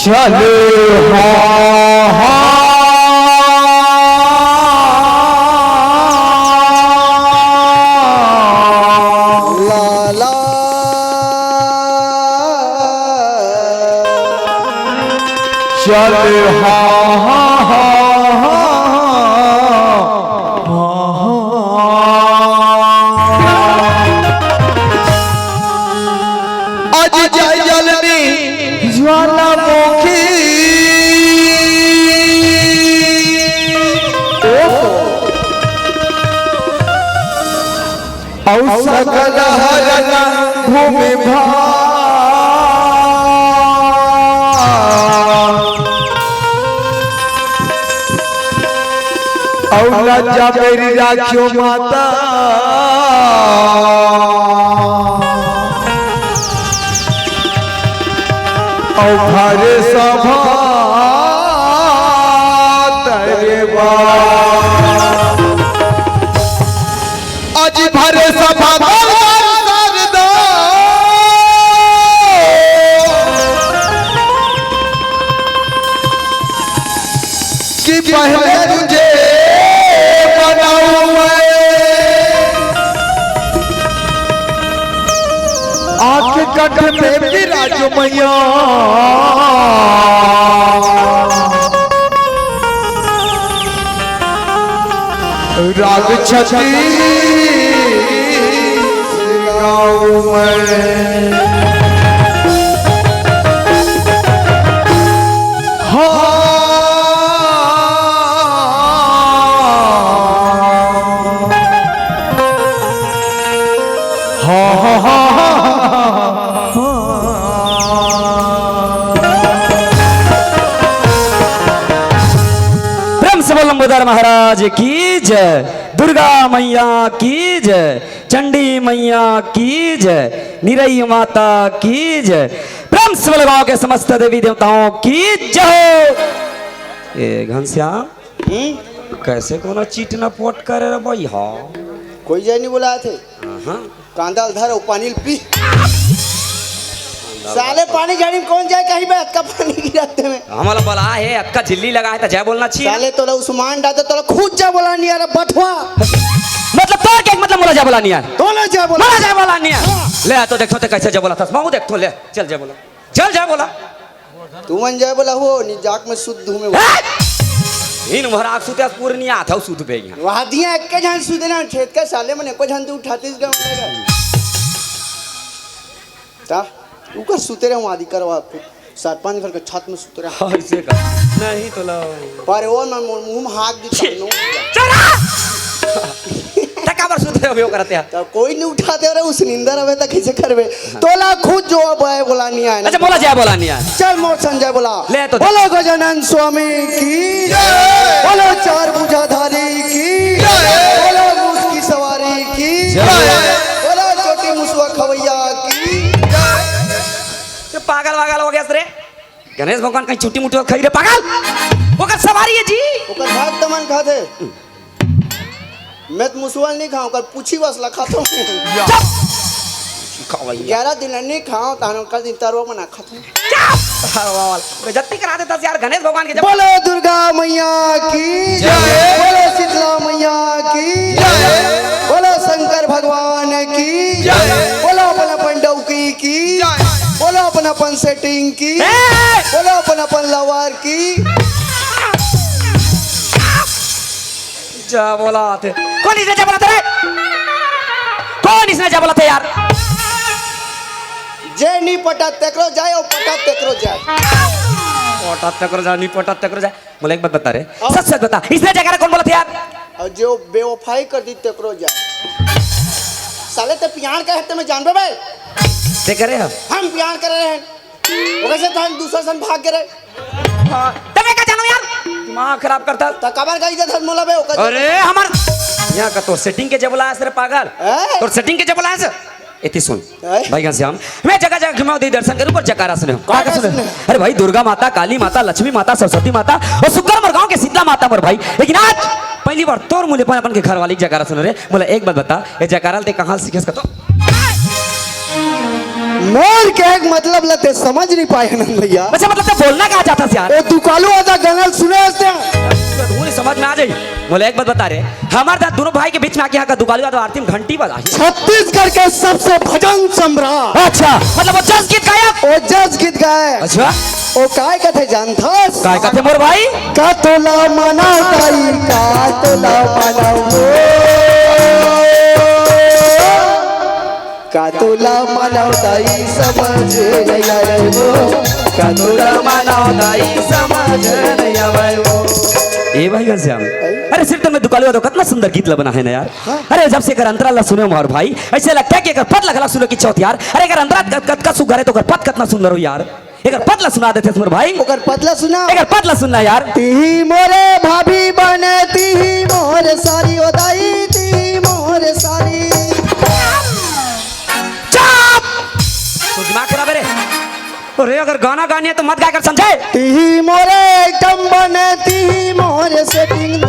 चले लाला चले आज जय जलनी ज्वालामुखी और सकल हरन भूमि और लज्जा मेरी राखियो माता और भरे सभा तेरे आज भरे सभा कि पहले तुझे बनाऊं मैं आंख कट में विराजो मैया राग छती गाऊं मैं प्रेम से बोल लंबोदर महाराज की जय, दुर्गा मैया की जय, चंडी मैया की जय, निरई माता की जय, प्रेम से बोल गांव के समस्त देवी देवताओं की जय। ए घनश्याम कैसे कोनो चीट न पोट करे रे भैया? कोई जाए नहीं बोला थे कांदा उधर पानी पी साले पानी जानी में कौन जाए कहीं बैठ का पानी गिराते में हमारा बोला है अक्का झिल्ली लगा है तो जय बोलना चाहिए। साले तो उस्मान डालते तो खुद जा बोला नहीं यार बटवा मतलब तो क्या मतलब बोला जय बोला नहीं यार तो ना जा बोला बोला जय बोला नहीं यार ले आ तो देखो तो कैसे जय बोला था माऊ देख तो ले चल जय बोला चल जय बोला तू मन जाए बोला हो नी जाक में शुद्ध हूं मैं इन भराक सुते पूर्णिया था सुत पे यहाँ वहां दिया एक के जान सुते ना खेत का साले मन को जान तू उठाते गांव ता ऊपर सुते रहे वहां दिकर वहां 7-5 घर के छत में सुते रहे ऐसे का नहीं तो लो पर वो मन मुंह में हाथ दी चला टका पर सुते हो करते हैं तो कोई नहीं उठाते रहे उस नींदर अबे तक कैसे करबे तोला खुद जो बोए बोला नहीं आए अच्छा बोला जय बोला नहीं यार चल मोर संजय बोला ले तो बोलो गजानन स्वामी की जय बोलो चार भुजाधारी की जय बोलो मूस की सवारी की जय बोलो छोटी मुसवा खवैया की जय पागल वागल हो गया रे गणेश भगवान कहीं छुट्टी मुट्टी खाई रे पागल वो कर सवारी है जी ओकर भात तमन खाते मैं तो मुसवा नहीं खाऊं कर पूछी बस ला खाता हूं 11 दिन नहीं खाऊं तानो कल दिन तरवा बना खाता हूं बेइज्जती करा देता यार गणेश भगवान के बोलो दुर्गा मैया की जय बोलो शीतला मैया की जय बोलो शंकर भगवान की जय बोलो अपन पंडौकी की बोलो अपन सेटिंग की बोलो अपन लवार की जा बोला थे कौन इसने जा बोला थे कौन इसने जा बोला थे यार जे नी पटा तेकरो जाए और पटा तेकरो जाए पटा तेकरो जा नहीं पटा तेकरो जा बोले एक बात बता रे सच सच बता इसने जगह कौन बोला थे यार और जो बेवफाई कर दी तेकरो जाए साले ते प्यार का हत्ते में जानबे भाई ते करे हम प्यार कर रहे हैं वो कैसे तो हम दूसरा सन भाग गए तबे का जानो यार दिमाग खराब करता त कबर गई इज्जत मोला बे अरे हमार यहाँ का तो सेटिंग के जब बोला है रे पागल तो सेटिंग के जब बोला है इतनी सुन भाई घनश्याम मैं जगह जगह घुमाऊं दे दर्शन करूं पर जकारा सुने अरे भाई दुर्गा माता काली माता लक्ष्मी माता सरस्वती माता और सुकर मर गांव के शीतला माता मर भाई लेकिन आज पहली बार तोर मुझे अपन के घर वाली जकारा सुन रे बोला एक बात बता ये जकारा ते कहां सीखे तो मोर के एक मतलब लते समझ नहीं पाए आनंद भैया। अच्छा मतलब तो बोलना क्या चाहता था यार? ए दुकालू आधा गनल सुने हंसते पूरी समझ में आ जाई। बोले एक बात बता रहे, हमारे साथ दोनों भाई के बीच में आके यहाँ का दुकालू तो आरती में घंटी बजा। छत्तीसगढ़ के सबसे भजन सम्राट। अच्छा मतलब वो जस गीत गायक। ओ जस गीत गाए। अच्छा ओ काय कथे जानथस? काय कहते मोर भाई? का तोला मना ताई का तोला मना वो का तोला मना ताई समझ नहीं आए वो का तोला मना ताई समझ नहीं आए वो। ए भाई घनश्याम, अरे सिर्फ तुम्हें दुकालू तो कितना सुंदर गीत ला बना है ना यार। अरे जब से कर अंतरा ला सुने मोर भाई ऐसे लगता है कि अगर पद लगला सुनो की चौथ यार। अरे अगर अंतरा कत सुगर है तो अगर पद कितना सुंदर हो यार। एक पतला सुना देते मोर भाई। ओकर पतला सुना। एक पतला सुनना यार। ती मोरे भाभी बनती मोर सारी ओदाई ती मोर सारी। चुप! तो दिमाग खराब है रे। अरे अगर गाना गानी है तो मत गाकर समझे। ती मोरे एकदम बनती मोर सेटिंग।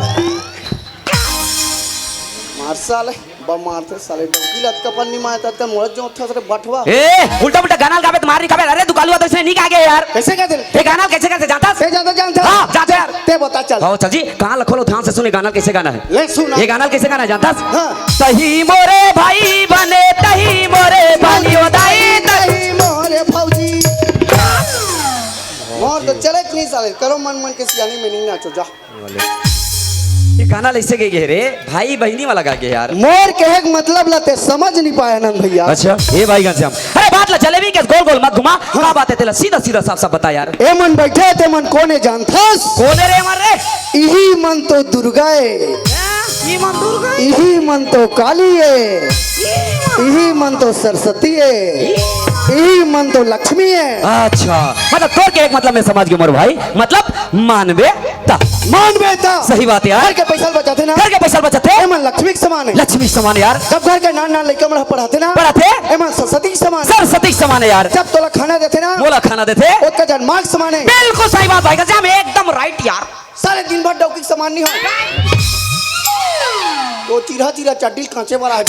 मार साले बम मारते साले डंकी लत कपन नहीं मारता त मोर जो था सरे बटवा। ए उल्टा उल्टा गाना गावे तो मार नहीं खावे। अरे दुकालू तो इसने नहीं गा गया यार। कैसे कहते? ये गाना कैसे कैसे जानता? से जानता हाँ जानता यार। ते बता चल। आओ चल जी कहाँ लखो लो ध्यान से सुने गाना कैसे गाना है। ले सुना। ये गाना कैसे गाना है जानता? हाँ। तही मोरे भाई बने तही मोरे भाई ओदाई तही मोरे फौजी। मोर तो चले नहीं साले करो मन मन के सियानी में नहीं नाचो जा। ये गाना ऐसे गे गे रे भाई बहनी वाला गा के यार। मोर के एक मतलब लते समझ नहीं पाए आनंद भैया। अच्छा ये भाई घनश्याम, अरे बात ला जलेबी के गोल गोल मत घुमा। क्या बात है तेरा सीधा सीधा साफ साफ बता यार। ए मन बैठे ते मन कोने जानथस? कोने रे मर रे? इही मन तो दुर्गाए ये मन दुर्गा, इही मन तो काली है इही मन तो सरस्वती है इही मन तो लक्ष्मी है। अच्छा मतलब तोर के एक मतलब मैं समझ गया मोर भाई, मतलब मानवेता। मानवेता सही बात है यार। घर के पैसा बचाते ना। घर के पैसा बचाते ए मन लक्ष्मी के समान है। लक्ष्मी समान है यार। जब घर के नान नान लड़का मन पढ़ाते ना। पढ़ाते ए मन सरस्वती के समान है। सरस्वती समान है यार। जब तोला खाना देते ना। बोला खाना देते उसका जन्मार्ग समान है। बिल्कुल सही बात भाई घनश्याम एकदम राइट यार। सारे दिन भर डौकी समान नहीं हो तो तीरा तीरा चड्डी कांचे वाला है।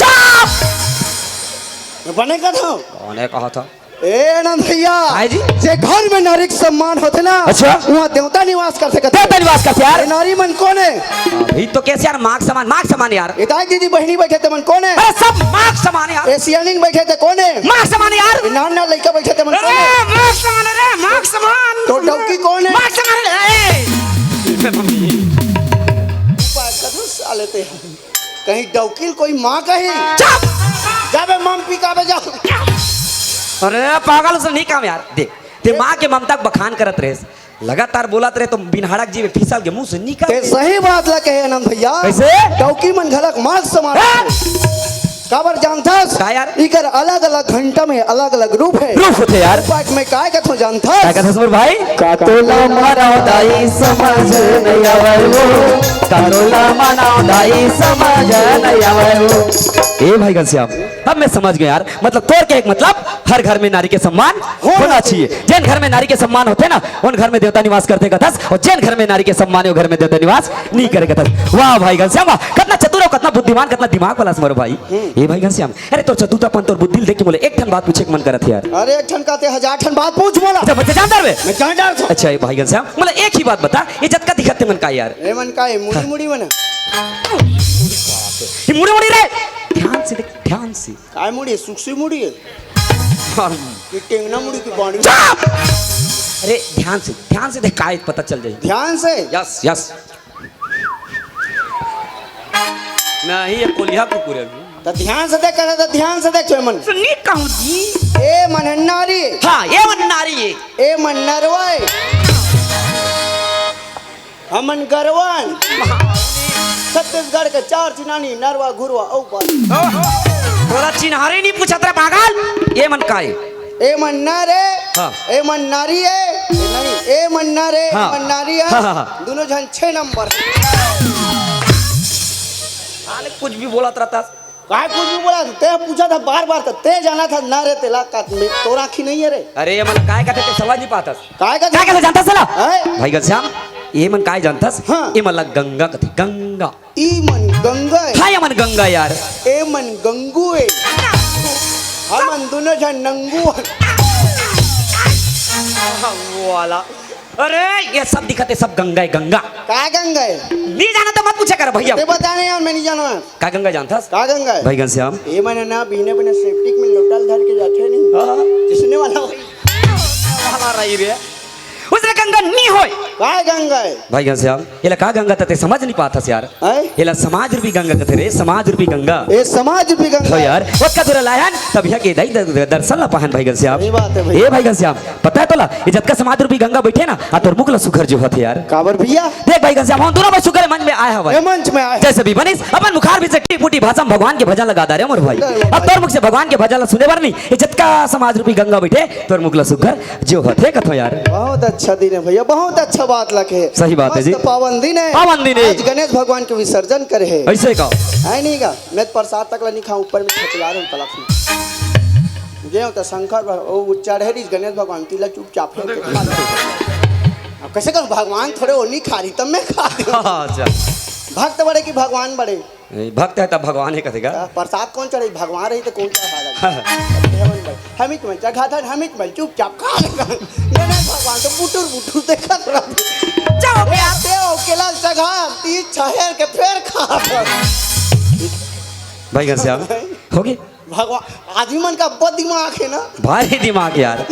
बनेगा था कौन है कहा था? ए आनंद भैया हाय जी। जे घर में नारी के सम्मान होते ना। अच्छा। वहाँ देवता निवास कर सकते। देवता निवास करते यार। ए नारी मन कौन है? अभी तो कैसे यार मार्ग समान यार। इताई दीदी बहनी बैठे थे मन कौन है? अरे सब मार्ग समान है यार। ए सियानिंग बैठे थे कौन है? मार्ग समान है यार। ए नान नान लड़का बैठे थे मन कौन अरे है? मार्ग समान है रे, मार्ग समान। तो डौकी कौन है? मार्ग समान है। साले ते कहीं डौकील कोई माँ कहीं चुप! जाबे मम पिकाबे जाओ। अरे पागल से नहीं काम यार। देख ते माँ के ममता के बखान करत रहे, लगातार बोलत रहे तो बिनहाड़क जी में फिसल के मुंह से निकल। ते सही बात ला कहे आनंद भैया। कैसे? डौकी मन घलक मार्ग समान काबर जानथस? का यार? इकर अलग अलग घंटा में अलग अलग रूप है। रूप होते यार। पाक में काय कथो क्या जानथस? कहता सुमर भाई? कातोला मनाओ दाई समझ नहीं आवे वो कातोला मनाओ दाई समझ नहीं आवे वो। ए भाई घनश्याम अब मैं समझ गया यार। मतलब तोर के एक मतलब हर घर में नारी के सम्मान होना चाहिए। जिन घर में नारी के सम्मान होते ना उन घर में देवता निवास करते कथस, और जिन घर में नारी के सम्मान है वो घर में देवता निवास नहीं करे कथस। वाह भाई घनश्याम वाह, कितना चतुर हो, कितना बुद्धिमान, कितना दिमाग वाला सुमर भाई। ए भाई घनश्याम अरे तो चतुरतापन तोर बुद्धि देख के बोले एक ठन बात पूछे के मन करत यार। अरे एक ठन काते हजार ठन बात पूछ मोला। अच्छा बच्चे जानता रे? मैं जान डाल छो। अच्छा ए भाई घनश्याम मतलब एक ही बात बता, ये जत का दिखते मन का यार? ए मन काय मुड़ी मुड़ी मन ये मुड़ी मुड़ी रे, ध्यान से देख ध्यान से। काय मुड़ी सुक्सी मुड़ी है और कि टेंगना मुड़ी की बाणी। चुप! अरे ध्यान से देख काय पता चल जाए। ध्यान से यस यस नहीं ये कोलिया कुकुर है। तो ध्यान से देख कर तो ध्यान से देख छो मन। सुनी कहूं जी। ए मन नारी हाँ ये मन नारी है। ए मन नरवाई हमन गरवान छत्तीसगढ़ के चार चिनानी नरवा घुरवा औ थोड़ा चिन्हारे नहीं पूछा तेरा पागल। ये मन काय? ए मन नारे हाँ। ए मन नारी है नहीं ए मन नारे हाँ। मन नारी है हाँ, हाँ, हाँ। दोनों जन 6 नंबर। साले कुछ भी बोला रहता। काय कुछ भी बोला ते पूछा था बार बार तो ते जाना था नारे तेला का तोरा आँखी नहीं है रे। अरे ये मन काय कहते समझ नहीं पाता। काय का क्या कहते जानता सला? हैं? भाई घनश्याम ये मन काय जानतास? हाँ। ये मन गंगा कथे गंगा। ई मन गंगा है हाँ ये मन गंगा यार। ए मन गंगू है हमन दोनों जन नंगू वो वाला। अरे ये सब दिखते सब गंगा है गंगा। का गंगा है? नहीं जाना तो मत पूछा कर भैया। ते बताने यार मैं नहीं जाना। का गंगा जानता? का गंगा है? भाई घनश्याम ये मैंने ना बीने बिना सेफ्टिक में लोटल धर के जाते नहीं। जिसने वाला वाला रही रे उसने गंगा नहीं होय। का गंगा है? भाई घनश्याम ये का गंगा तते समझ नहीं पाता यार। हैं? ये समाज रूपी गंगा कथे रे समाज रूपी गंगा। ये समाज भी गंगा हो है। यार वो का दूर लायन तब यहाँ के दई दर्शन ला पाहन भाई घनश्याम। सही बात है भैया। ए भाई घनश्याम पता है तोला ये जब का समाज रूपी गंगा बैठे ना आ तोर मुकला सुखर जो हथे यार। काबर भैया देख भाई घनश्याम हम दोनों में सुखर मंच में आया हवा ये मंच में आए जैसे भी बनिस अपन मुखार भी से टी भाषा में भगवान के भजन लगा दे रे मोर भाई। अब तोर मुख से भगवान के भजन सुने बार नहीं ये जब का समाज रूपी गंगा बैठे तोर मुकला सुखर जो हथे कथो यार। बहुत अच्छा दिन है भैया, बहुत अच्छा बात लगे। सही बात है जी। मस्त पावन दिन है। पावन दिन है। आज गणेश भगवान के विसर्जन करे है। ऐसे का है नहीं का मैं तो प्रसाद तक नहीं खाऊं, ऊपर में खचला रहा हूं तलक में जे होता शंकर वो चढ़ेरी गणेश भगवान तिला चुपचाप फेंक के खा ले। अब कैसे कहूं भगवान थोड़े वो नहीं खा रही तब मैं खा रही हूं। अच्छा भक्त बड़े कि भगवान बड़े? भक्त है तब भगवान है कथेगा। प्रसाद कौन चढ़े? भगवान रही तो कौन चढ़ा? हमित में चढ़ा था हमित में चुपचाप खा लेगा। गणेश भगवान तो बुटुर बुटुर देखा जाओ केला चढ़ा तीज छहेर के फिर खा। भाई घनश्याम होगी भगवान आदमी मन का बहुत दिमाग है ना, भारी दिमाग यार।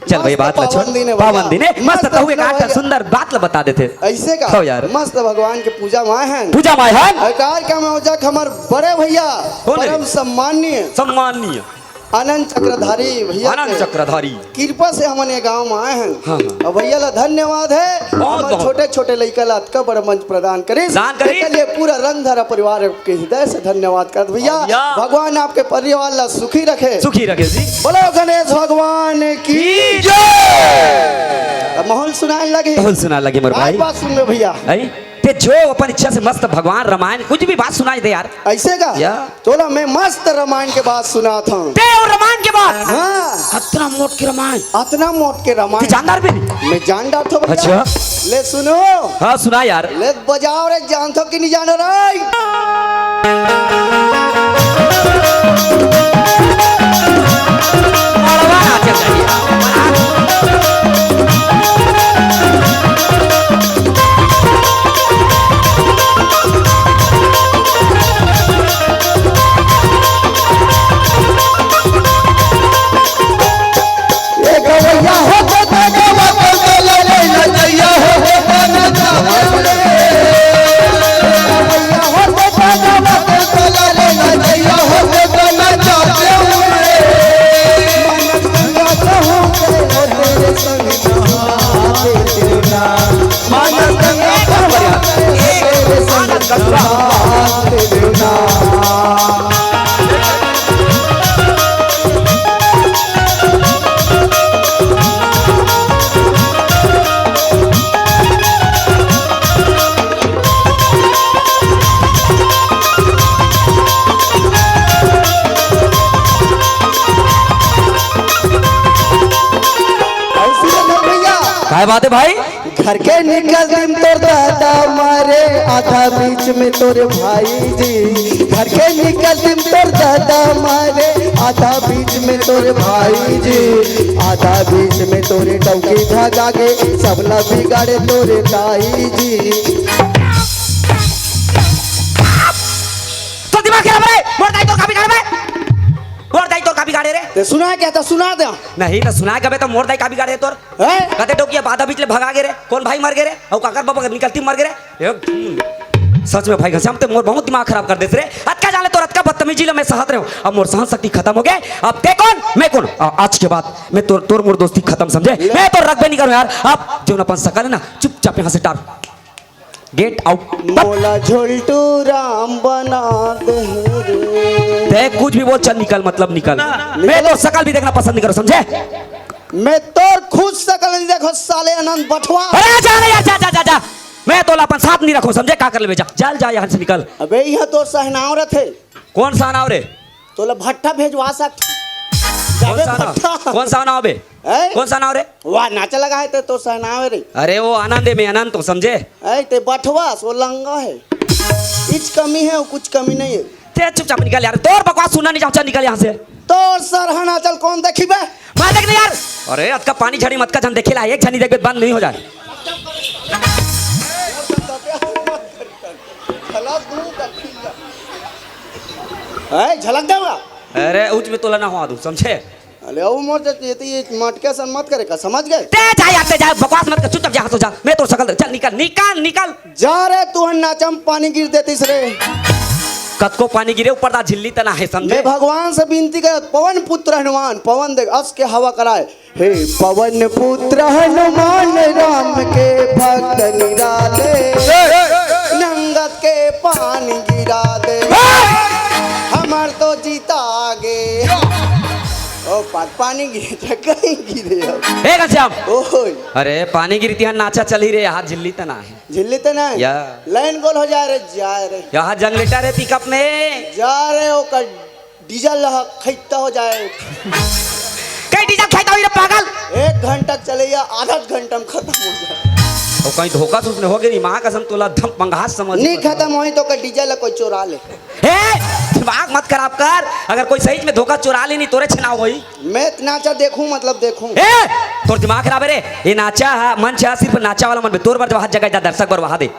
चल भाई मस्त बात ला छोड़ पावन दिन है भैया। पावन दिन है मस्त मस्त कहूँ एक अपना आठ भैया। सुंदर बात ला बता देते ऐसे का हो यार। मस्त भगवान के पूजा माए हैं। पूजा माय है अकार का मौजक हमार बड़े भैया कौन है? परम सम्माननीय सम्माननीय आनंद चक्रधारी भैया आनंद के चक्रधारी कृपा से हमन ये गांव में आए हैं। हाँ, हाँ। और भैया ला धन्यवाद है बहुत, बहुत। छोटे छोटे लड़का ला का बड़ा मंच प्रदान करे दान करी। इसके लिए पूरा रंगधारा परिवार के हृदय से धन्यवाद कर भैया। भैया। भगवान आपके परिवार ला सुखी रखे। सुखी रखे जी बोलो गणेश भगवान की की जय। अब माहौल सुनाने लगे। बहुत सुना लगे मोर आज भाई बात सुन लो भैया। आई ते जो अपन इच्छा से मस्त भगवान रामायण कुछ भी बात सुनाई दे यार। ऐसे का या। तोला मैं मस्त रामायण के बात सुना था। ते और रामायण के बाद हाँ इतना मोट के रामायण इतना मोट के ते रामायण जानदार भी नहीं। मैं जान डाल था भैया। अच्छा। ले सुनो हाँ सुना यार। ले बजाओ रे जान थो कि नहीं जानो रे। मरवा नाचे चाहिए। ये गवैया हो तो गवा को ले ले नजैया हो गवैया हो तो गवा को ले ले नजैया हो गवैया जाते हुए मन गंगा कहूं के तेरे संग नहाते तेरा मन गंगा कहूं तेरे संग नहाते तेरा। काय बात है भाई। घर के निकल दिन तोर दादा मारे आधा बीच में तोरे भाई जी। घर के निकल दिन तोर दादा मारे आधा बीच में तोरे भाई जी। आधा बीच में तोरे डौकी धागा के सबला बिगाड़े तोरे ताई जी। तो दिमाग खराब है मोर दाई तो काफी गाड़े भाई मोर दाई तो काफी गाड़े रे। ते सुना क्या था सुना दे नहीं ना सुना कबे तो मोर दाई काफी गाड़े तोर हैं? कते टोकिया बाधा बीच ले भगा गे रे कौन भाई मर गे रे और काकर बाबा निकलती मर गे रे। सच में भाई घनश्याम ते मोर बहुत दिमाग खराब कर देते रे। अतका जाले तोर अतका बदतमीजी ले मैं सहत रहे हूं। अब मोर सहन शक्ति खत्म हो गए। अब ते कौन मैं कौन आज के बाद मैं तोर मोर दोस्ती खत्म समझे। मैं तो रखबे नहीं करूं यार। अब जो अपन सकल है ना चुपचाप यहां से टार गेट आउट। मोला झोलटू राम बना दे रे। ते कुछ भी बोल चल निकल मतलब निकल। मैं तो सकल भी देखना पसंद नहीं करूं समझे। मैं तोर खुद सकल नहीं देखो साले अनंत बटवा। अरे जा रे जा जा जा जा मैं तो अपन साथ नहीं रखूं समझे। का कर ले जा चल जा यहां से निकल। अबे यह तो सहनाव रथे कौन सा नाव रे तोला भट्टा भेजवा सक। कौन सा नाव कौन सा नाव बे हैं? कौन सा नाव रे। वाह नाचा लगा है ते तो सहनाव रे। अरे वो आनंद है में अनंत तो समझे। ऐ ते बटवा सो लंगा है। कुछ कमी है और कुछ कमी नहीं है। बैठे चुपचाप निकल यार, तोर बकवास सुनना नहीं चाहता, निकल यहाँ से। तोर सरहना चल कौन देखी बे? मैं देख नहीं यार। अरे आज का पानी झड़ी मत का जन देखे ला, एक झनी देख बंद नहीं हो जाए। झलक दे बा। अरे उच में तोला ना हुआ दू समझे। अरे वो मोर ये मटके सन मत करे का, समझ गए? ते जा बकवास मत कर, चुपचाप जा, तो जा, मैं तो सकल चल निकल निकल निकल। जा रे तू नाचम पानी गिर देतीस रे। कत को पानी गिरे ऊपर दा झिल्ली तना है समझे। मैं भगवान से विनती कर, पवन पुत्र हनुमान, पवन देख अस के हवा कराए। हे पवन पुत्र हनुमान राम के भक्त निराले, नंगत के पानी गिरा दे, हमार तो जीता आगे। ओ पानी गिरे कहीं गिरे अब। ए गश्याम, ओए अरे पानी गिरती है नाचा चल ही रे, यहाँ झिल्ली तना है। झिल्ली तो नहीं या लाइन गोल हो जा रे, जा रे यहाँ जनरेटर है पिकअप में, जा रे ओकर डीजल खैता हो जाए। कई डीजल खाता हुई रे पागल। 1 घंटा चलेगा, आधा घंटा में खत्म हो जाए। और कहीं धोखा तो उसने हो गया नहीं, माँ कसम तोला धम पंगास समझ नहीं खत्म होई तो कर डीजल कोई चोरा ले। दिमाग मत खराब कर, अगर कोई सही में धोखा चुरा ली नहीं तोरे छना होई। मैं नाचा देखूं मतलब देखूं। तोर दिमाग खराब है रे, ये नाचा है मंच है, सिर्फ नाचा वाला मन में तोर बार वहां जगह जा, दर्शक बार वहां दे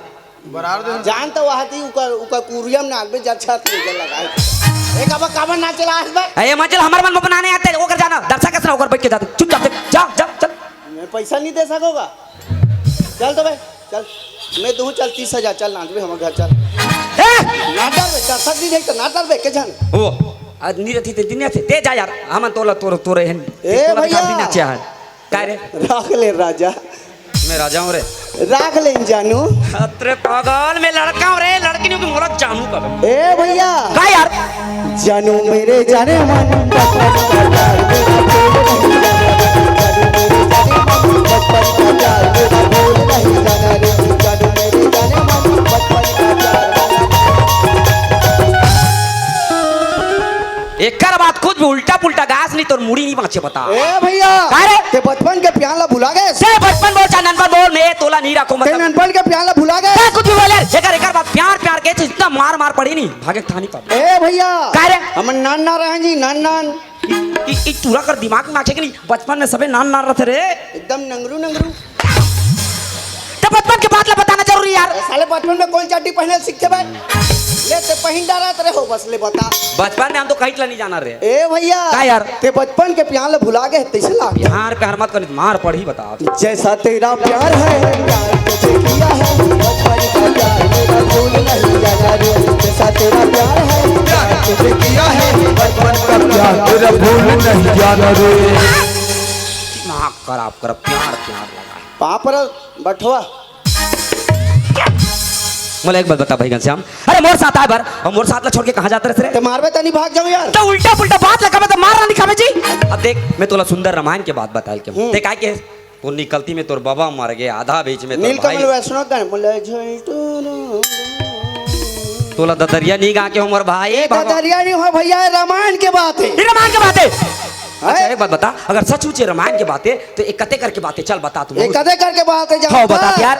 जान तो वहां थी उका कुरियम ना आगे जा छत ले लगाए। एक अब काबन नाचला है बे। ये मंजिल हमारे मन में बनाने आते ओकर जाना, दर्शक कैसे ओकर बैठ के जाते, चुपचाप जा जा चल। मैं पैसा नहीं दे सकोगा, चल तो भाई चल, मैं दूं चल 30,000 चल नाचबे हम घर चल। नाटर बे दर्शक दी देख तो नाटर बे के जान ओ आज नी रथी ते दिन से ते जा यार, हम तोला तोरे हैं। ए भैया नाचा है काय रे, राख ले राजा, मैं राजा हूं रे। राख ले जानू। अरे पागल, मैं लड़का हूं रे, लड़की नहीं कि मोला जानू कब। ए भैया का यार जानू मेरे जाने मन एक बात खुद भी उल्टा पुल्टा गास नहीं तो मुड़ी नहीं बाँचे बता। ए भैया अरे ते बचपन के प्याला भुला गए? से बचपन बोल चा ननपन बोल, मैं तोला नहीं रखूं ते मतलब। ननपन के प्याला भुला गए? क्या कुछ भी बोले, एक बात प्यार के तो इतना मार पड़ी नहीं, भागे थानी पर। ए भैया का रे हम नान ना रहे जी, नान ई चूरा कर दिमाग में आके नहीं, बचपन में सबे नान रहते रे, एकदम नंगरू। तो बचपन के बात ला बताना जरूरी यार। साले बचपन में कौन चड्डी पहने सीखते भाई? ले ते पहिन डालत रहे हो बस, ले बता। बचपन में हम तो कहीं नहीं जाना रे। ए भैया का यार ते बचपन के प्याला भुला गए तैसे लाग गया। यार प्यार मत कर, मार पड़ी बता। जैसा तेरा प्यार है प्यार तुझे किया है, बचपन का प्यार मेरा भूल नहीं जाना रे। जैसा तेरा प्यार है प्यार तुझे किया है, बचपन का प्यार तेरा भूल नहीं जाना रे। दिमाग खराब कर, प्यार लगा पापर बठवा। बोले एक बात बता भाई घनश्याम, अरे मोर साथ आए बार और मोर साथ ला छोड़ के कहाँ जाते रहे? ते मारबे तनी भाग जाओ यार। तो उल्टा पुल्टा बात लगा तो मारना नहीं खावे जी। अब देख मैं तोला सुंदर रामायण के बात बताए के देख आए के वो निकलती में तोर बाबा मर गए, आधा बीच में तोर नीलकमल भाई वैष्णव का बोले झलटू तोला ददरिया नहीं गा के हमर भाई। ए ददरिया नहीं हो भैया, रामायण के बात है। ये रामायण की बात है। अच्छा एक बात बता, अगर सच मुच रामायण की बातें तो एक कते करके बातें चल बता तू। एक कदे करके बात है जा। हाँ बता यार,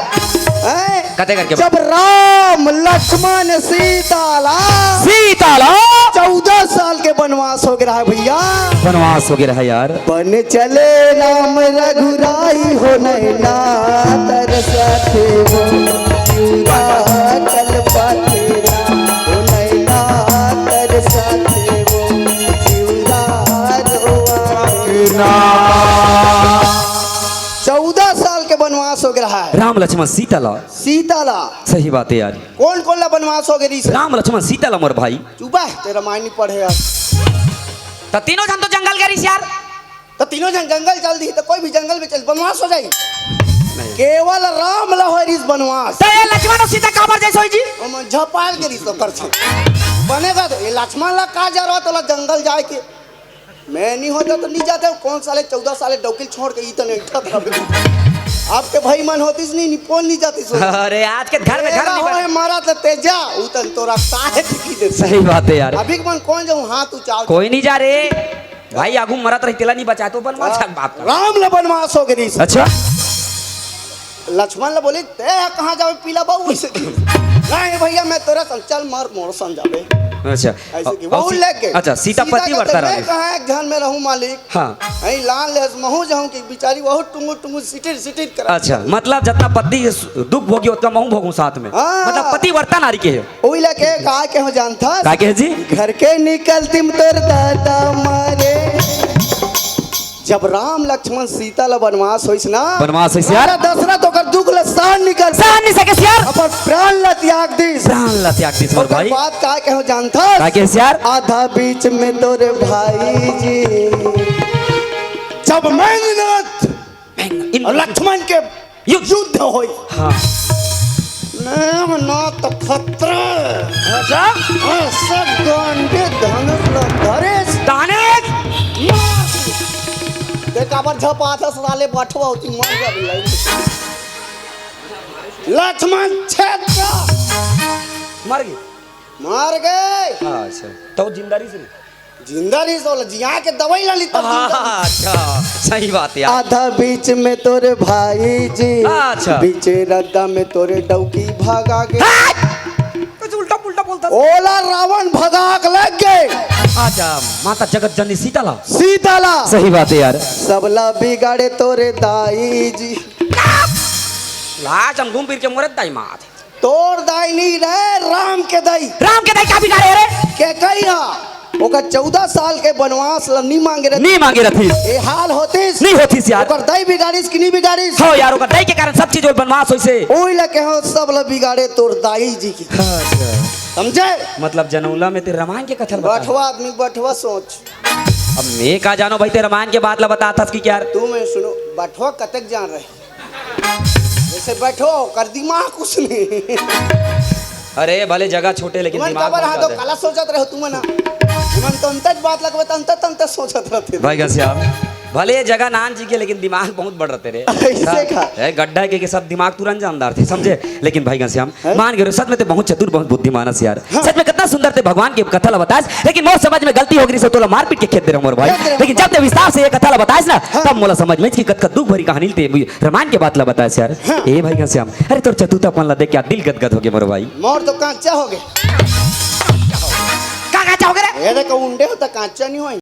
कदे करके जब राम लक्ष्मण सीता 14 साल के वनवास हो गया है भैया, वनवास हो गया है यार। बन चले राम रघुराई हो नैना तरसते वो चूरा कल पाते हो नैना तरसते वो चूरा रोआ। 14 साल के वनवास हो गया है। राम लक्ष्मण सीता ला सही बात है यार। कौन ला वनवास हो गई? राम लक्ष्मण सीता ला मोर भाई। चुपा तेरा रामायण नहीं पढ़े यार। तो तीनों जन तो जंगल गए यार। तो तीनों जन जंगल चल दी तो कोई भी जंगल में चल वनवास हो जाएगी। केवल राम लहरी वनवास। तो ये लक्ष्मण और सीता काबर जैसे होई जी? हम झपाल के रिश्तो कर छे बनेगा तो ये लक्ष्मण ला का जा रहा तो जंगल जाए के मैं नहीं होता तो नहीं जाते। कौन साले 14 साले डौकिल छोड़ के इतने उठा था। आपके भाई मन होतीस नहीं निपोल नहीं जाती सो। अरे आज के घर में घर नहीं है मारा तो तेजा उतन तोरा काहे टिकी दे। सही बात है यार। अभी मन कौन जाऊं हाथ उचाओ कोई नहीं जा रे भाई, आगू मरत रही तेला नहीं बचा तो बनवास बात कर। राम ला वनवास हो गई। अच्छा लक्ष्मण ला बोले ते कहां जावे पीला बाबू वैसे नहीं भैया मैं तेरा चल मार मोर सन जावे। अच्छा ऐसे की और बहुत लेके अच्छा सीतापति वर्ता रही कहाँ एक ध्यान में रहूं मालिक हाँ ऐ लान ले महू जाऊं कि बेचारी बहुत टुंगु टुंगु सिटिर सिटिर कर अच्छा मतलब जितना पति दुख भोगी उतना महू भोगू साथ में हाँ। मतलब पति वर्ता नारी के है ओई लेके का के हो जानता का के जी घर के निकलती तोर दादा मारे जब राम लक्ष्मण सीता ला वनवास होइस ना वनवास होइस यार। राजा दशरथ ओकर दुख ले सहन निकल सहन नहीं सके यार अपन प्राण ला त्याग दिस प्राण ला त्याग दिस मोर ओकर भाई बात का के हो जानता का के यार आधा बीच में तोरे भाई जी जब मेघनाथ और लक्ष्मण के युद्ध होई हाँ नाम ना तो खतरा अच्छा सब गांडे धनुष ला धरे ताने देख आबर झपा था साले बठवा होती मर जा बिलाई लक्ष्मण क्षेत्र मर गई मार गए अच्छा तो जिंदारी से जिंदा रही सोल जिया के दवाई ला ली तब जिंदा रही। अच्छा सही बात है यार आधा बीच में तोरे भाई जी अच्छा। बीचे रद्दा में तोरे डौकी भागा गए कुछ उल्टा पुल्टा बोलता ओला रावण भगाक लग गए अच्छा माता जगत जननी सीताला सीताला सही बात है यार सबला बिगाड़े तोरे दाई जी लाज हम घूम फिर के मोरे दाई मात तोर दाई नहीं रहे राम के दाई का भी गाड़े रे के कहिया ओकर 14 साल के वनवास ला नहीं मांगे रहे नहीं मांगे रथी ए हाल होतिस नहीं होतीस यार ओकर दाई बिगाड़िस कि नहीं बिगाड़िस हो यार ओकर दाई के कारण सब चीज और बनवास होई से ओई लके हो सब ला बिगाड़े तोर दाई जी की अच्छा समझे मतलब जनौला में ते रामायण के कथन बता बठवा आदमी बठवा सोच अब मैं का जानो भाई ते रामायण के बात ला बता था कि क्या यार तू मैं सुनो बठवा कतक जान रहे जैसे बैठो कर दिमाग कुछ नहीं अरे भले जगह छोटे लेकिन तुमन दिमाग कबर बहुत हां तो ज्यादा है। काला सोचत रहो तुमन तुमन तो अंतज बात लगवे तो अंत सोचत रहते भाई घनश्याम भले ये जगह नान जी के लेकिन दिमाग बहुत बढ़ रहे रे ऐसे का? है गड्ढा के सब दिमाग तुरंत जानदार थे समझे लेकिन भाई घनश्याम मान गए सच में ते बहुत चतुर बहुत बुद्धिमान है यार सच में कितना सुंदर थे भगवान की कथा ला बतास लेकिन मोर समझ में गलती हो गई से तोला मारपीट के खेत दे रहा मोर भाई लेकिन जब ते विस्तार से ये कथा ला बतास ना तब मोला समझ में कि कत दुख भरी कहानी ते रामायण के बात ला बतास यार ए भाई घनश्याम अरे तोर चतुरतापन ला देख के दिल गदगद हो गया मोर भाई मोर तो कांचा हो गए का हो गया रे ये देखो उंडे हो तो कांचा नहीं होई